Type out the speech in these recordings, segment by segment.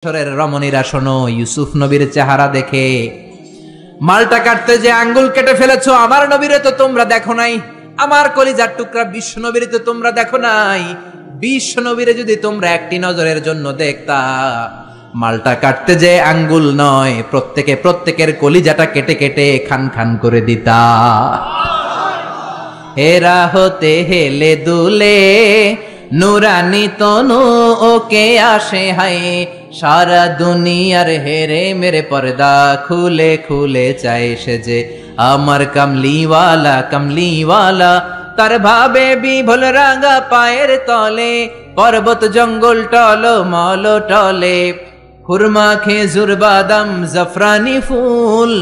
মিশরের রমণীরা শোনো, ইউসুফ নবীর চেহারা দেখে মালটা কাটতে যে আঙ্গুল কেটে ফেলেছো, আমার নবীরে তো তোমরা দেখো নাই, আমার কলিজার টুকরা বিশ্ব নবীরে তো তোমরা দেখো নাই। বিশ্ব নবীরে যদি তোমরা একটি নজরের জন্য দেখতা, মালটা কাটতে যে আঙ্গুল নয়, প্রত্যেকের কলিজাটা কেটে কেটে খান খান করে দিতা। হেরা হতে হেলে দুলে নুরানি তনু ওকে আসে হায়, সারা দুনিয়ার হেরে মেরে পর্দা খুলে খুলে চায় সে যে আমার কামলিওয়ালা কামলিওয়ালা। তার ভাবে বিভোল রাঙা পায়ের তলে, পর্বত জঙ্গল টল মল টলে, খুরমা খেজুর বাদাম জাফরানি ফুল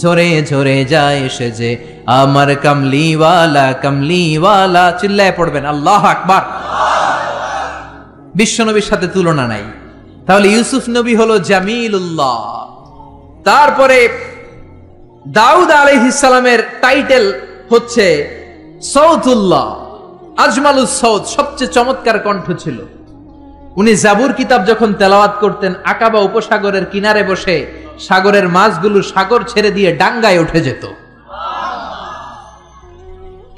ঝরে ঝরে যায় সে যে আমার কামলিওয়ালা কামলিওয়ালা। চিল্লায় পড়বেন আল্লাহু আকবার। বিশ্ব নবীর সাথে তুলনা নাই। তাহলে ইউসুফ নবী হলো জামিলুল্লাহ। তারপরে দাউদ আলাইহিস সালামের টাইটেল হচ্ছে সৌতুল্লাহ, আজমালুস সৌত, সবচেয়ে চমৎকার কণ্ঠ ছিল। উনি জাবুর কিতাব যখন তেলাওয়াত করতেন, আকাবা উপসাগরের কিনারে বসে সাগরের মাছগুলো সাগর ছেড়ে দিয়ে ডাঙ্গায় উঠে যেত,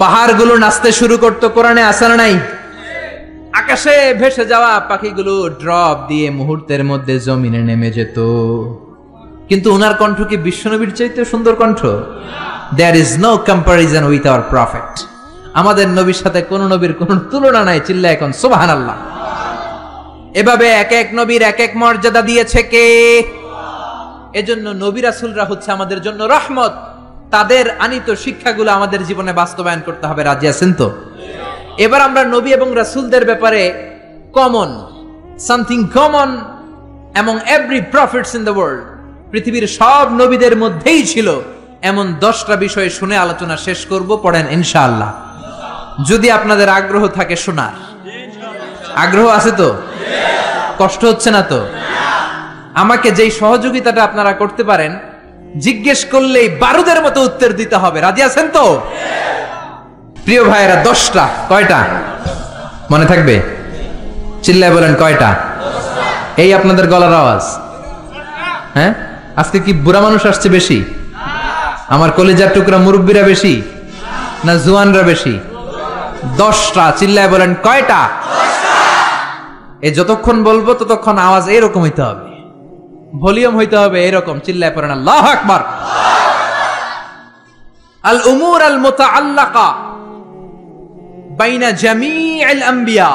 পাহাড়গুলো নাচতে শুরু করতো। কোরআনে আছে না নাই? আকাশে ভেসে যাওয়া পাখিগুলো ড্রপ দিয়ে মুহূর্তের মধ্যে জমিনে নেমে যেত। কিন্তু উনার কণ্ঠ কি বিশ্বনবীর চাইতে সুন্দর কণ্ঠ? There is no comparison with our prophet. আমাদের নবীর সাথে কোন নবীর কোন তুলনা নাই। চিল্লা এখন সুবহানাল্লাহ। এভাবে এক এক নবীর এক এক মর্যাদা দিয়েছে কে? এজন্য নবী রাসূলরা হচ্ছে আমাদের জন্য রহমত। তাদের আনিত শিক্ষাগুলো আমাদের জীবনে বাস্তবায়ন করতে হবে। রাজি আছেন তো? এবার আমরা নবী এবং রাসূলদের ব্যাপারে common, something common among every profits in the world, পৃথিবীর সব নবীদের মধ্যেই ছিল এমন 10টা বিষয় শুনে আলোচনা শেষ করব। পড়েন ইনশাআল্লাহ, যদি আপনাদের আগ্রহ থাকে শোনার। আগ্রহ আছে তো? কষ্ট হচ্ছে না তো? আমাকে যেই সহযোগিতাটা আপনারা করতে পারেন, জিজ্ঞেস করলেই বারুদের মতো উত্তর দিতে হবে। রাজি আছেন তো? প্রিয় ভাইয়েরা, 10টা। কয়টা মনে থাকবে? চিল্লায় বলেন কয়টা? এই আপনাদের গলার আওয়াজ। হ্যাঁ, আজকে কি বুড়া মানুষ আসছে বেশি? আমার কলিজার টুকরা মুরব্বীরা বেশি না জুয়ানরা বেশি? 10টা। চিল্লায় বলেন কয়টা? এই যতক্ষণ বলবো ততক্ষণ আওয়াজ এরকম হইতে হবে, ভলিউম হইতে হবে এরকম। চিল্লায় পড়েন আল্লাহু আকবার। আল উমুর আল মুতাআল্লাকা বাইনা জামিউল আম্বিয়া,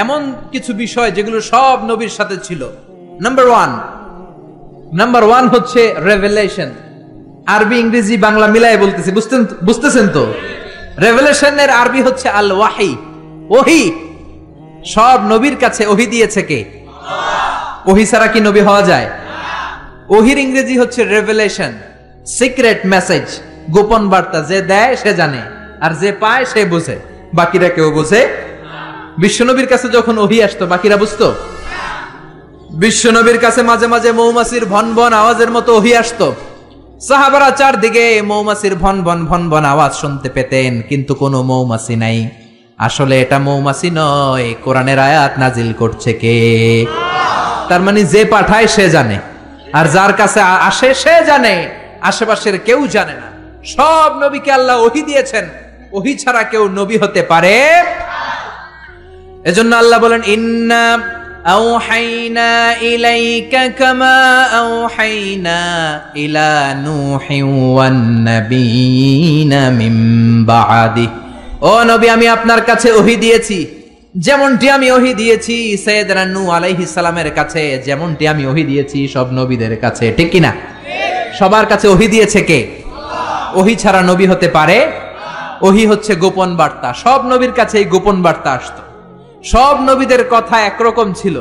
এমন কিছু বিষয় যেগুলো সব নবীর সাথে ছিল। নাম্বার ওয়ান হচ্ছে রেভেলেশন। আরবি ইংরেজি বাংলা মিলায় বলতেছি, বুঝতেছেন তো? রেভেলেশনের আরবি হচ্ছে আল ওয়াহি, ওহী। সব নবীর কাছে ওহী দিয়েছে কে? ওহী ছাড়া কি নবী হওয়া যায়? ওহীর ইংরেজি হচ্ছে রেভেলেশন, সিক্রেট মেসেজ, গোপন বার্তা। যে দেয় সে জানে, আর যে পায় সে বুঝে, বাকিরা কেউ বুঝে। বিশ্বনবীর কাছে যখন ওহী আসতো বাকিরা বুঝতো? বিশ্বনবীর কাছে মাঝে মাঝে মৌমাছির ভন ভন আওয়াজের মতো ওহী আসতো। সাহাবারা চারদিকে মৌমাছির ভন ভন ভন ভন আওয়াজ শুনতে পেতেন, কিন্তু কোনো মৌমাছি নাই। আসলে এটা মৌমাছি নয়, কোরআনের আয়াত নাজিল করছে কে? তার মানে যে পাঠায় সে জানে, আর যার কাছে আসে সে জানে, আশেপাশের কেউ জানে না। সব নবীকে আল্লাহ ওহী দিয়েছেন, ওহী ছাড়া কেউ নবী হতে পারে। এজন্য আল্লাহ বলেন ইন্না আওহাইনা ইলাইকা কামা আওহাইনা ইলা নূহি ওয়ান নাবিয়িনা মিন বাদি। ও নবী, আমি আপনার কাছে ওহী দিয়েছি যেমনটি আমি ওহী দিয়েছি সাইয়েদনা নূহ আলাইহিস সালামের কাছে, যেমনটি আমি ওহী দিয়েছি সব নবীদের কাছে। ঠিক কি না? সবার কাছে ওহী দিয়েছে কে? ওহী ছাড়া নবী হতে পারে? ওহী হচ্ছে গোপন বার্তা। সব নবীর কাছে এই গোপন বার্তা আসতো। সব নবীদের কথা একরকম ছিল,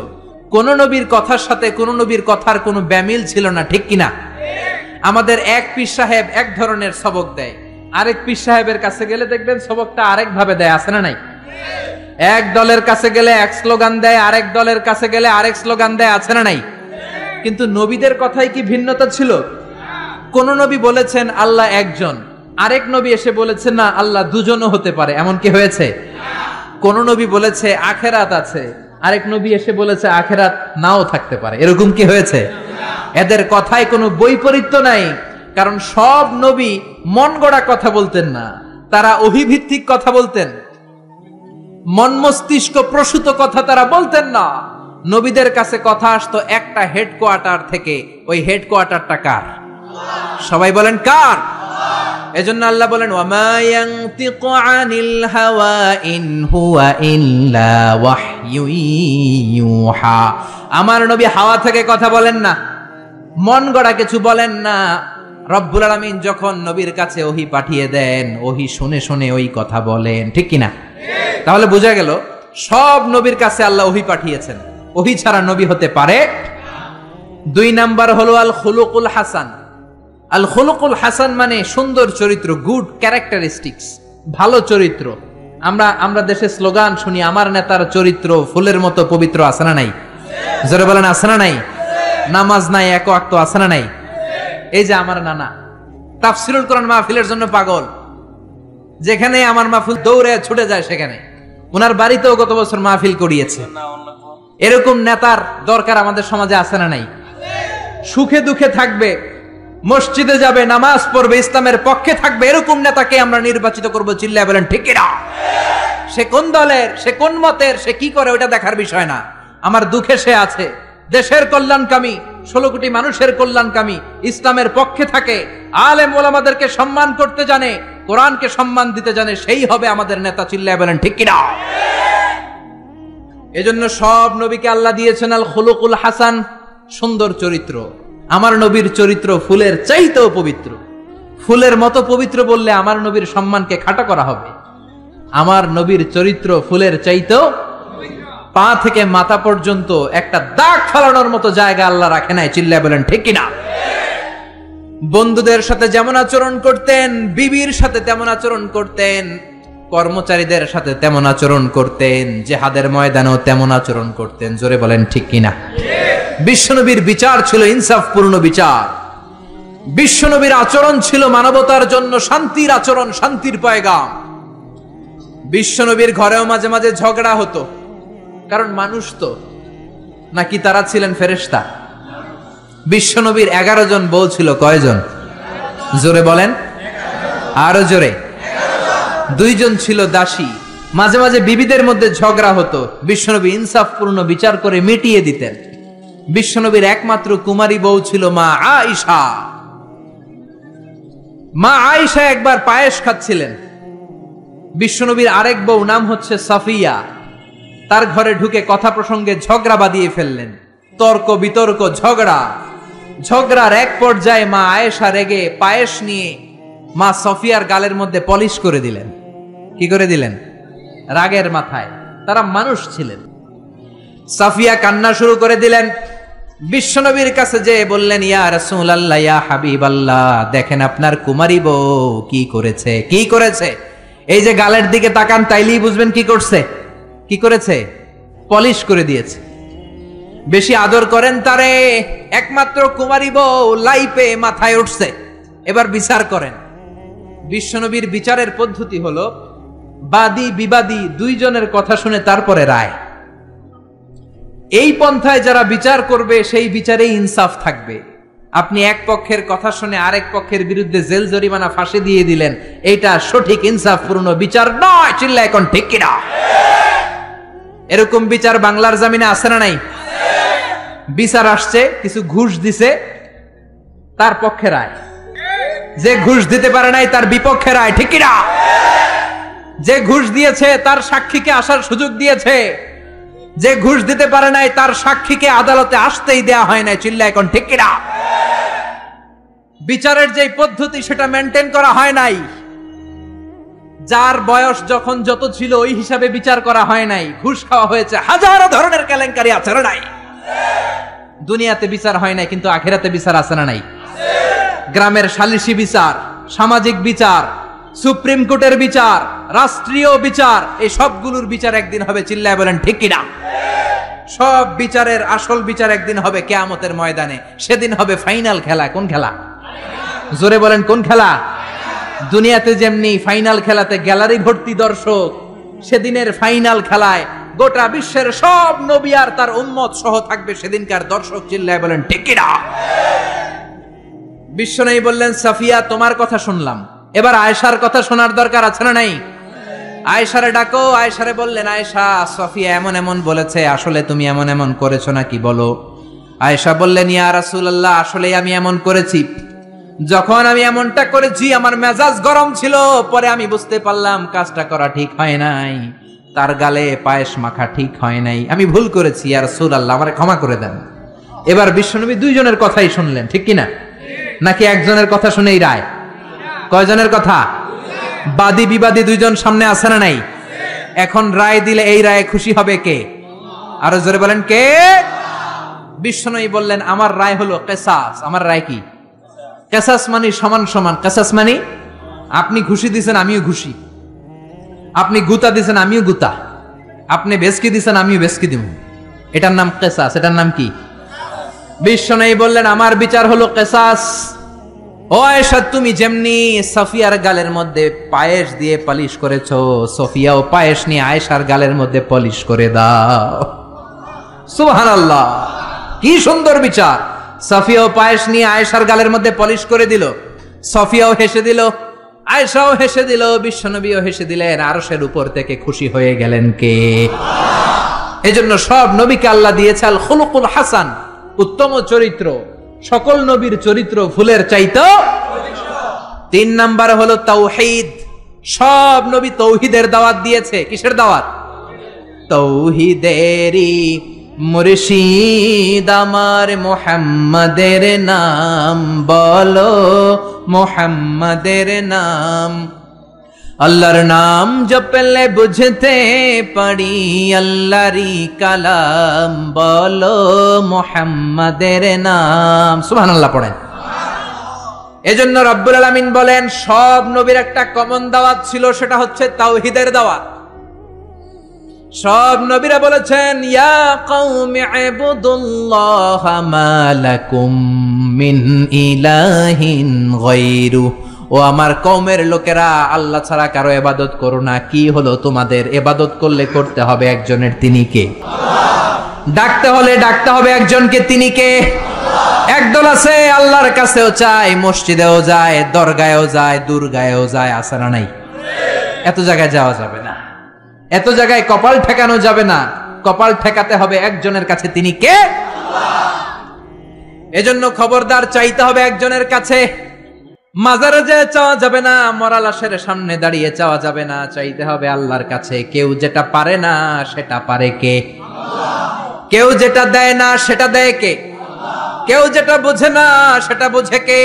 কোন নবীর কথার সাথে কোন নবীর কথার কোনো ব্যামিল ছিল না। ঠিক কিনা? আমাদের এক পীর সাহেব এক ধরনের সবক দেয়, আরেক পীর সাহেবের কাছে গেলে দেখবেন সবকটা আরেক ভাবে দেয়। আছে না নাই? এক দলের কাছে গেলে এক স্লোগান দেয়, আরেক দলের কাছে গেলে আরেক স্লোগান দেয়। আছে না নাই? কিন্তু নবীদের কথাই কি ভিন্নতা ছিল? কোন নবী বলেছেন আল্লাহ একজন, আরেক নবী এসে বলেছেন না আল্লাহ দুজনও হতে পারে। এমন কি হয়েছে? কোন নবী বলেছে আখেরাত আছে, আরেক নবী এসে বলেছে আখেরাত নাও থাকতে পারে। এরকম কি হয়েছে? এদের কথায় কোনো বৈপরীত্য নাই, কারণ সব নবী মন গড়া কথা বলতেন না, তারা ওহীভিত্তিক কথা বলতেন, মন মস্তিষ্ক প্রসূত কথা তারা বলতেন না। নবীদের কাছে কথা আসতো একটা হেডকোয়ার্টার থেকে, ওই হেডকোয়ার্টারটা কার? সবাই বলেন কার? এজন্য আল্লাহ বলেন ওয়ামা ইয়ানতিকু আনিল হাওয়া ইন হুয়া ইল্লা ওয়াহয়ু ইউহা। আমার নবী হাওয়া থেকে কথা বলেন না, মন গড়া কিছু বলেন না। রব্বুল আলামিন যখন নবীর কাছে ওহী পাঠিয়ে দেন, ওহী শুনে শুনে ওই কথা বলেন, ঠিক কিনা? তাহলে বোঝা গেল সব নবীর কাছে আল্লাহ ওহী পাঠিয়েছেন, ওহী ছাড়া নবী হতে পারে। 2 নাম্বার হলো আল খুলুকুল হাসান। আল খুলুকুল হাসান মানে সুন্দর চরিত্র, গুড ক্যারেক্টারিস্টিক্স, ভালো চরিত্র। আমরা দেশে স্লোগান শুনি, আমার নেতার চরিত্র ফুলের মতো পবিত্র। আছে না নাই? জোরে বলেন আছে না নাই? নামাজ নাই, এক ওয়াক্ত আছে না নাই? এই যে আমার নানা তাফসীরুল কোরআন মাহফিলের জন্য পাগল, যেখানে আমার মাহফিল দৌড়ে ছুটে যায় সেখানে। ওনার বাড়িতেও গত বছর মাহফিল করিয়েছে। এরকম নেতার দরকার আমাদের সমাজে আছে না নাই? সুখে দুঃখে থাকবে, মসজিদে যাবে, নামাজ পড়বে, ইসলামের পক্ষে থাকবে, এরকম নেতাকে আমরা নির্বাচিত করব। চিল্লায় বলেন ঠিক কিনা? সে কোন দলের, সে কোন মতের, সে কি করে, ওটা দেখার বিষয় না। আমার দুঃখে সে আছে, দেশের কল্যাণকামী, 16 কোটি মানুষের কল্যাণকামী, ইসলামের পক্ষে থাকে, আলেম ওলামাদেরকে সম্মান করতে জানে, কোরআনকে সম্মান দিতে জানে, সেই হবে আমাদের নেতা। চিল্লায় বলেন ঠিক কিনা? এজন্য সব নবীকে আল্লাহ দিয়েছেন আল খুলুকুল হাসান, সুন্দর চরিত্র। আমার নবীর চরিত্র ফুলের চাইতেও পবিত্র। ফুলের মতো পবিত্র বললে আমার নবীর সম্মানকে খাটো করা হবে। আমার নবীর চরিত্র ফুলের চাইতেও, পা থেকে মাথা পর্যন্ত একটা দাগ ফেলানোর মতো জায়গা আল্লাহ রাখে নাই। চিল্লায় বলেন ঠিক কিনা? বন্ধুদের সাথে যেমন আচরণ করতেন, বিবির সাথে তেমন আচরণ করতেন, কর্মচারীদের সাথে তেমন আচরণ করতেন, জিহাদের ময়দানেও তেমন আচরণ করতেন। জোরে বলেন ঠিক কিনা? বিশ্বনবীর বিচার ছিল ইনসাফপূর্ণ বিচার। বিশ্বনবীর আচরণ ছিল মানবতার জন্য শান্তির আচরণ, শান্তির পয়গাম। বিশ্বনবীর ঘরেও মাঝে মাঝে ঝগড়া হতো, কারণ মানুষ তো নাকি তারা ছিলেন ফেরেশতা? বিশ্বনবীর 11 জন বউ ছিল, কয়জন? জোরে বলেন, আরো জোরে। 2 জন ছিল দাসী। মাঝে মাঝে বিবিদের মধ্যে ঝগড়া হতো, বিশ্বনবী ইনসাফপূর্ণ বিচার করে মিটিয়ে দিতেন। বিশ্বনবীর একমাত্র কুমারী বউ ছিল মা আয়েশা। মা আয়েশা একবার পায়েস খাচ্ছিলেন। বিশ্বনবীর আরেক বউ নাম হচ্ছে সাফিয়া, তার ঘরে ঢুকে কথা প্রসঙ্গে ঝগড়া বাঁধিয়ে ফেললেন। তর্ক বিতর্ক, ঝগড়ার এক পর্যায়ে মা আয়েশা রেগে পায়েস নিয়ে মা সফিয়ার গালের মধ্যে পলিশ করে দিলেন। কি করে দিলেন? রাগের মাথায়। তারা মানুষ ছিলেন। সাফিয়া কান্না শুরু করে দিলেন। বিশ্বনবীর কাছে যে বললেন, ইয়া রাসূলুল্লাহ, ইয়া হাবিবাল্লাহ, দেখেন আপনার কুমারী বউ কি করেছে, কি করেছে। এই যে গালের দিকে তাকান, তাইলেই বুঝবেন কি করছে। কি করেছে? পলিশ করে দিয়েছে। বেশি আদর করেন তারে, একমাত্র কুমারী বউ লাইপে মাথায় উঠছে, এবার বিচার করেন। বিশ্বনবীর বিচারের পদ্ধতি হলো বাদী বিবাদী 2 জনের কথা শুনে তারপরে রায়। এই পন্থায় যারা বিচার করবে সেই বিচারেই ইনসাফ থাকবে। আপনি এক পক্ষের কথা শুনে আরেক পক্ষের বিরুদ্ধে জেল জরিমানা, ফাঁসি দিয়ে দিলেন, এটা সঠিক ইনসাফপূর্ণ বিচার নয়। চিল্লা এখন ঠিক কিনা? এরকম বিচার বাংলার জমিনে আছে না নাই? বিচার আসছে, কিছু ঘুষ দিছে, তার পক্ষে রায়। যে ঘুষ দিতে পারে নাই তার বিপক্ষে রায়, ঠিক কিনা? যে ঘুষ দিয়েছে তার সাক্ষীকে আসার সুযোগ দিয়েছে, যে ঘুষ দিতে পারে নাই তার সাক্ষীকে আদালতে আসতেই দেয়া হয় নাই। চিল্লা এখন ঠিক কিনা? বিচারের যে পদ্ধতি সেটা মেনটেন করা হয় নাই। যার বয়স যখন যত ছিল ওই হিসাবে বিচার করা হয় নাই। ঘুষ খাওয়া হয়েছে, হাজারো ধরনের কেলেঙ্কারি আছে না নাই? দুনিয়াতে বিচার হয় নাই, কিন্তু আখিরাতে বিচার আছে না নাই? গ্রামের সালিশি বিচার, সামাজিক বিচার, সুপ্রিম কোর্টের বিচার, রাষ্ট্রীয় বিচার, এই সবগুলোর বিচার একদিন হবে। চিল্লায় বলেন ঠিক কিনা? সব বিচারের আসল বিচার একদিন হবে কিয়ামতের ময়দানে। সেদিন হবে ফাইনাল খেলা। কোন খেলা? জোরে বলেন কোন খেলা? দুনিয়াতে যেমনি ফাইনাল খেলাতে গ্যালারি ভর্তি দর্শক, সেদিনের ফাইনাল খেলায় গোটা বিশ্বের সব নবী আর তার উম্মত সহ থাকবে সেদিনকার। দর্শক চিল্লায় বলেন ঠিক কিনা? বিশ্বনবী বললেন, সাফিয়া তোমার কথা শুনলাম, এবার আয়েশার কথা শোনার দরকার আছে না নাই? আয়েশারে ডাকো। আয়েশারে বললেন, আয়েশা সাফিয়া এমন এমন বলেছে, আসলে তুমি এমন এমন করেছো নাকি বলো। আয়েশা বললেন, ইয়া রাসূলুল্লাহ, আসলে আমি এমন করেছি। যখন আমি এমনটা করেছি আমার মেজাজ গরম ছিল, পরে আমি বুঝতে পারলাম কাজটা করা ঠিক হয় নাই, তার গালে পায়েস মাখা ঠিক হয় নাই, আমি ভুল করেছি, ইয়া রাসূলুল্লাহ আমারে ক্ষমা করে দেন। এবার বিশ্বনবী দুইজনের কথাই শুনলেন, ঠিক কিনা? নাকি একজনের কথা শুনেই রায়? কয়জনের কথা? বাদী বিবাদী দুইজন সামনে আছে না নাই? এখন রায় দিলে এই রায়ে খুশি হবে কে? আরো জোরে বলেন কে? বিশ্বনবী বললেন, আমার রায় হলো কিসাস। আমার রায় কি? কিসাস মানে সমান সমান। কিসাস মানে আপনি ঘুষি দিছেন আমিও ঘুষি, আপনি গুতা দিছেন আমিও গুতা, আপনি বেসকি দিছেন আমিও বেসকি দিব, এটার নাম কিসাস। এটার নাম কি? বিশ্বনবী বললেন, আমার বিচার হলো কিসাস। ও আয়েশা, তুমি যেমনি সাফিয়ার গালের মধ্যে পায়েস দিয়ে পালিশ করেছো, সফিয়াও পায়েস নিয়ে আয়েশার গালের মধ্যে পলিশ করে দাও। সুবহানাল্লাহ, কি সুন্দর বিচার। সাফিয়াও পায়েস নিয়ে আয়েশার গালের মধ্যে পলিশ করে দিল, সফিয়াও হেসে দিল, আয়েশাও হেসে দিল, বিশ্বনবীও হেসে দিলেন। আরশের উপর থেকে খুশি হয়ে গেলেন কে? এজন্য সব নবীকে আল্লাহ দিয়েছে আল খুলুকুল হাসান, উত্তম চরিত্র। সকল নবীর চরিত্র ফুলের চাইতো। 3 নাম্বার হলো তাওহীদ। সব নবী তৌহিদের দাওয়াত দিয়েছে। কিসের দাওয়াত? তৌহিদেরই মুর্শিদ আমার মুহাম্মাদের নাম বলো, মুহাম্মাদের নাম। আল্লাহর নাম জপলে বুঝতে পারি আল্লাহরই কালাম বলো, মুহাম্মাদের নাম। সুবহানাল্লাহ পড়েন। এজন্য রব্বুল আলামিন বলেন, সব নবীর একটা কমন দাওয়াত ছিল, সেটা হচ্ছে তাওহীদের দাওয়াত। সব নবীরা বলেছেন, ইয়া কওমি ইবুদুল্লাহা মা লাকুম মিন ইলাহিন গায়রু। ও আমার কওমের লোকেরা, আল্লাহ ছাড়া কারো ইবাদত করো না। কি হলো তোমাদের? ইবাদত করলে করতে হবে একজনের, তিনি কে? ডাকতে হলে ডাকতে হবে একজনকে, তিনি কে? একদল আছে আল্লাহর কাছেও চায়, মসজিদেও যায়, দরগায়ও যায়, দুর্গায়ও যায়, আছে না নাই? এত জায়গায় যাওয়া যাবে না, এত জায়গায় কপাল ঠেকানো যাবে না। কপাল ঠেকাতে হবে একজনের কাছে, তিনি কে? এজন্য খবরদার, চাইতে হবে একজনের কাছে। মাজারে যে চাওয়া যাবে না, মরা লাশের সামনে দাঁড়িয়ে চাওয়া যাবে না, চাইতে হবে আল্লাহর কাছে। কেউ যেটা পারে না সেটা পারে কে? কেউ যেটা দেয় না সেটা দেয় কে? কেউ যেটা বোঝে না সেটা বোঝে কে?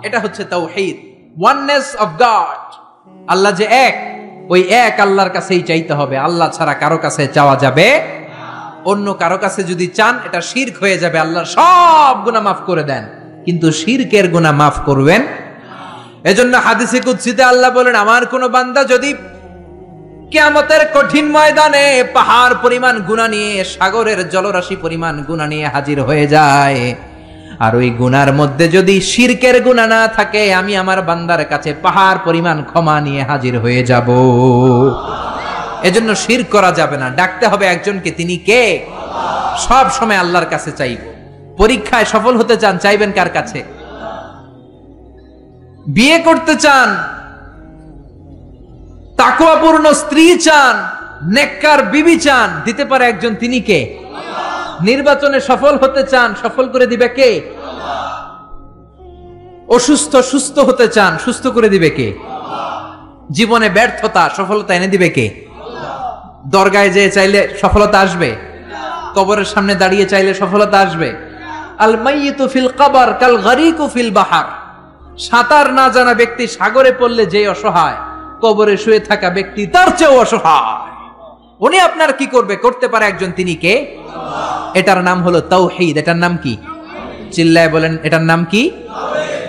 এটা হচ্ছে তাওহীদ, ওয়াননেস অফ গড। আল্লাহ যে এক, ওই এক আল্লাহর কাছেই চাইতে হবে। আল্লাহ ছাড়া কারো কাছে চাওয়া যাবে? অন্য কারো কাছে যদি চান, এটা শিরক হয়ে যাবে। আল্লাহ সব গুনাহ মাফ করে দেন, কিন্তু শিরকের গুনাহ মাফ করবেন। এজন্য হাদিসে কুদসিতে আল্লাহ বলেন, আমার কোন বান্দা যদি কিয়ামতের কঠিন ময়দানে পাহাড় পরিমাণ গুনাহ নিয়ে, সাগরের জলরাশি পরিমাণ গুনাহ নিয়ে হাজির হয়ে যায়, আর ওই গুনার মধ্যে যদি শিরকের গুনাহ না থাকে, আমি আমার বান্দার কাছে পাহাড় পরিমাণ ক্ষমা নিয়ে হাজির হয়ে যাব। এজন্য শিরক করা যাবে না, ডাকতে হবে একজনকে, তিনি কে? সব সময় আল্লাহর কাছে চাইব। পরীক্ষায় সফল হতে চান, চাইবেন কার কাছে? বিয়ে করতে চান, তাকওয়াপূর্ণ স্ত্রী চান, নেককার বিবি চান, দিতে পারে একজন, তিনি কে? নির্বাচনে সফল হতে চান, সফল করে দিবে কে? অসুস্থ সুস্থ হতে চান, সুস্থ করে দিবে কে? জীবনে ব্যর্থতা, সফলতা এনে দিবে কে? দরগায় যেয়ে চাইলে সফলতা আসবে? কবরের সামনে দাঁড়িয়ে চাইলে সফলতা আসবে? আল মাইয়িতু ফিল কবর কাল গরিকু ফিল বাহর। সাঁতার না জানা ব্যক্তি সাগরে পড়লে যে অসহায়, কবরে শুয়ে থাকা ব্যক্তি তার চেয়েও অসহায়। উনি আপনার কি করবে? করতে পারে একজন, তিনি কে? এটার নাম হলো তাওহীদ। এটার নাম কি? চিল্লায় বলেন, এটার নাম কি?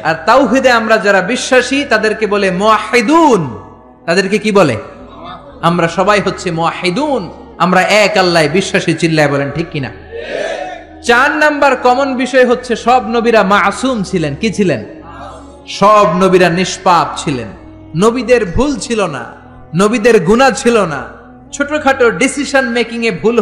আর তাওহীদে আমরা যারা বিশ্বাসী তাদেরকে বলে মুওয়াহিদুন। তাদেরকে কি বলে? আমরা সবাই হচ্ছে মুওয়াহিদুন, আমরা এক আল্লাহ বিশ্বাসী। চিল্লায় বলেন ঠিক কিনা? 4 নাম্বার কমন বিষয় হচ্ছে, সব নবীরা মাসুম ছিলেন। কি ছিলেন? সব নবীরা নিষ্পাপ ছিলেন। নবীদের ভুল ছিল না, নবীদের গুনাহ ছিল না। ছোটখাটো ডিসিশন মেকিং এ ভুল